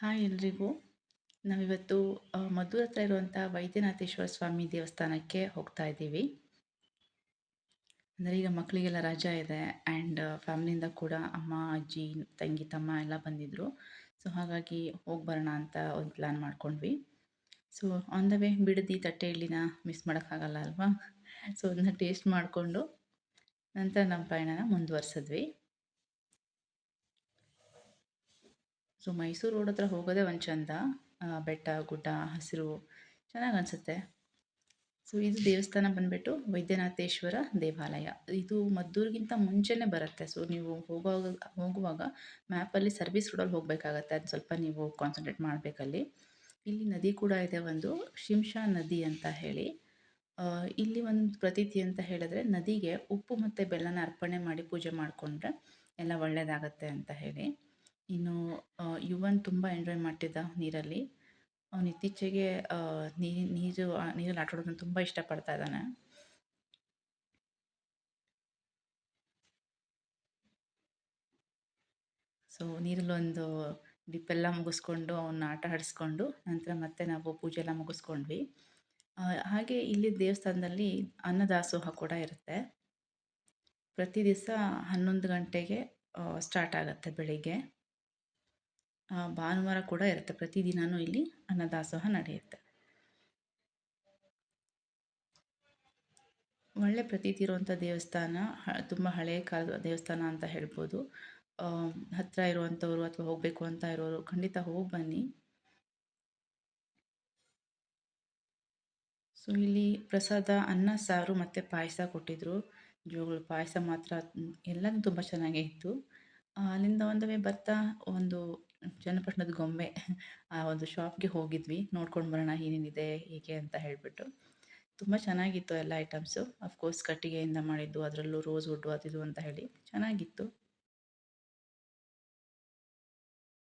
Hi ಎಲ್ರಿಗೂ. ನಾವಿವತ್ತು ಮದ್ದೂರು ಹತ್ರ ಇರುವಂಥ ವೈದ್ಯನಾಥೇಶ್ವರ ಸ್ವಾಮಿ ದೇವಸ್ಥಾನಕ್ಕೆ ಹೋಗ್ತಾ ಇದ್ದೀವಿ. ಅಂದರೆ ಈಗ ಮಕ್ಕಳಿಗೆಲ್ಲ ರಜಾ ಇದೆ ಆ್ಯಂಡ್ ಫ್ಯಾಮ್ಲಿಯಿಂದ ಕೂಡ ಅಮ್ಮ, ಅಜ್ಜಿ, ತಂಗಿ, ತಮ್ಮ ಎಲ್ಲ ಬಂದಿದ್ದರು. ಸೊ ಹಾಗಾಗಿ ಹೋಗಿ ಬರೋಣ ಅಂತ ಒಂದು ಪ್ಲ್ಯಾನ್ ಮಾಡ್ಕೊಂಡ್ವಿ. So on the way Bidadi ತಟ್ಟೆ ಇಡ್ಲಿನ ಮಿಸ್ ಮಾಡೋಕ್ಕಾಗಲ್ಲ ಅಲ್ವಾ? ಸೊ ಅದನ್ನ ಟೇಸ್ಟ್ ಮಾಡಿಕೊಂಡು ನಂತರ ನಮ್ಮ ಪಯಣನ ಮುಂದುವರ್ಸಿದ್ವಿ. ಸೊ ಮೈಸೂರು ರೋಡ್ ಹತ್ರ ಹೋಗೋದೇ ಒಂದು ಚಂದ. ಬೆಟ್ಟ, ಗುಡ್ಡ, ಹಸಿರು ಚೆನ್ನಾಗಿ ಅನಿಸುತ್ತೆ. ಸೊ ಇದು ದೇವಸ್ಥಾನ ಬಂದುಬಿಟ್ಟು ವೈದ್ಯನಾಥೇಶ್ವರ ದೇವಾಲಯ. ಇದು ಮದ್ದೂರಿಗಿಂತ ಮುಂಚೆನೇ ಬರುತ್ತೆ. ಸೊ ನೀವು ಹೋಗುವಾಗ ಮ್ಯಾಪಲ್ಲಿ ಸರ್ವಿಸ್ ರೋಡಲ್ಲಿ ಹೋಗಬೇಕಾಗತ್ತೆ. ಅದು ಸ್ವಲ್ಪ ನೀವು ಕಾನ್ಸಂಟ್ರೇಟ್ ಮಾಡಬೇಕಲ್ಲಿ. ಇಲ್ಲಿ ನದಿ ಕೂಡ ಇದೆ, ಒಂದು ಶಿಂಷಾ ನದಿ ಅಂತ ಹೇಳಿ. ಇಲ್ಲಿ ಒಂದು ಪ್ರತೀತಿ ಅಂತ ಹೇಳಿದ್ರೆ ನದಿಗೆ ಉಪ್ಪು ಮತ್ತು ಬೆಲ್ಲನ ಅರ್ಪಣೆ ಮಾಡಿ ಪೂಜೆ ಮಾಡಿಕೊಂಡ್ರೆ ಎಲ್ಲ ಒಳ್ಳೆಯದಾಗತ್ತೆ ಅಂತ ಹೇಳಿ. ಇನ್ನು ಯುವನ್ ತುಂಬ ಎಂಜಾಯ್ ಮಾಡ್ತಿದ್ದ ನೀರಲ್ಲಿ. ಅವನು ಇತ್ತೀಚೆಗೆ ನೀರಲ್ಲಿ ಆಟ ಆಡೋದನ್ನ ತುಂಬ ಇಷ್ಟಪಡ್ತಾ ಇದ್ದಾನೆ. ಸೊ ನೀರಲ್ಲೊಂದು ಡಿಪ್ಪೆಲ್ಲ ಮುಗಿಸ್ಕೊಂಡು ಅವನ್ನ ಆಟ ಆಡಿಸ್ಕೊಂಡು ನಂತರ ಮತ್ತೆ ನಾವು ಪೂಜೆ ಎಲ್ಲ ಮುಗಿಸ್ಕೊಂಡ್ವಿ. ಹಾಗೆ ಇಲ್ಲಿ ದೇವಸ್ಥಾನದಲ್ಲಿ ಅನ್ನದಾಸೋಹ ಕೂಡ ಇರುತ್ತೆ. ಪ್ರತಿ ದಿವಸ 11 ಗಂಟೆಗೆ ಸ್ಟಾರ್ಟ್ ಆಗುತ್ತೆ ಬೆಳಿಗ್ಗೆ. ಭಾನುವಾರ ಕೂಡ ಇರುತ್ತೆ. ಪ್ರತಿದಿನವೂ ಇಲ್ಲಿ ಅನ್ನದಾಸೋಹ ನಡೆಯುತ್ತೆ. ಒಳ್ಳೆ ಪ್ರತೀತಿ ಇರುವಂಥ ದೇವಸ್ಥಾನ. ತುಂಬ ಹಳೆಯ ಕಾಲದ ದೇವಸ್ಥಾನ ಅಂತ ಹೇಳ್ಬೋದು. ಹತ್ತಿರ ಇರುವಂಥವ್ರು ಅಥವಾ ಹೋಗಬೇಕು ಅಂತ ಇರೋರು ಖಂಡಿತ ಹೋಗಿ ಬನ್ನಿ. ಸೊ ಇಲ್ಲಿ ಪ್ರಸಾದ ಅನ್ನ, ಸಾರು ಮತ್ತು ಪಾಯಸ ಕೊಟ್ಟಿದ್ದರು. ನಿಜವಾಗ್ಲೂ ಪಾಯಸ ಮಾತ್ರ ಎಲ್ಲನೂ ತುಂಬ ಚೆನ್ನಾಗೇ ಇತ್ತು. ಅಲ್ಲಿಂದ ಒಂದು ವೇ ಬರ್ತಾ ಒಂದು ಜನಪಣ್ಣದ ಗೊಂಬೆ ಆ ಒಂದು ಶಾಪ್ಗೆ ಹೋಗಿದ್ವಿ. ನೋಡ್ಕೊಂಡು ಬರೋಣ ಏನೇನಿದೆ ಹೇಗೆ ಅಂತ ಹೇಳಿಬಿಟ್ಟು. ತುಂಬ ಚೆನ್ನಾಗಿತ್ತು ಎಲ್ಲ ಐಟಮ್ಸು. ಅಫ್ಕೋರ್ಸ್ ಕಟ್ಟಿಗೆಯಿಂದ ಮಾಡಿದ್ದು, ಅದರಲ್ಲೂ ರೋಸ್ ವುಡ್ಡು ಅದು ಇದು ಅಂತ ಹೇಳಿ ಚೆನ್ನಾಗಿತ್ತು.